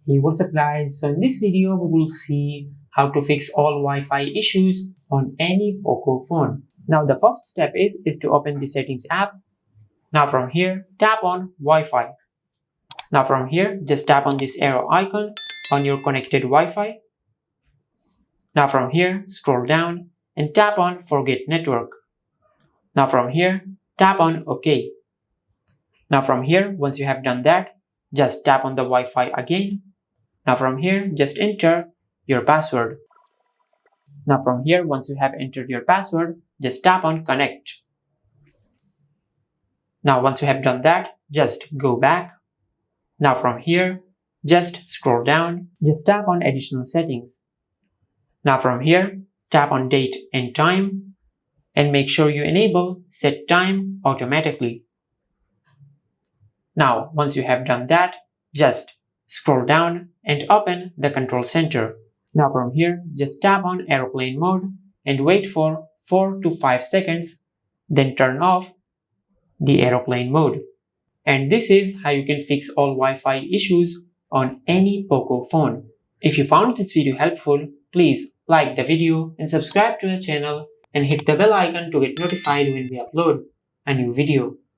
Hey, what's up guys? So in this video we will see how to fix all Wi-Fi issues on any Poco phone. Now the first step is to open the settings app. Now from here tap on Wi-Fi. Now from here just tap on this arrow icon on your connected Wi-Fi. Now from here scroll down and tap on Forget Network. Now from here tap on OK. Now from here once you have done that, just tap on the Wi-Fi again. Now from here, just enter your password. Now from here, once you have entered your password, just tap on connect. Now once you have done that, just go back. Now from here, just scroll down, just tap on additional settings. Now from here, tap on date and time and make sure you enable set time automatically. Now once you have done that, just scroll down and open the control center. Now from here, just tap on airplane mode and wait for 4 to 5 seconds, then turn off the airplane mode. And this is how you can fix all Wi-Fi issues on any Poco phone. If you found this video helpful, please like the video and subscribe to the channel and hit the bell icon to get notified when we upload a new video.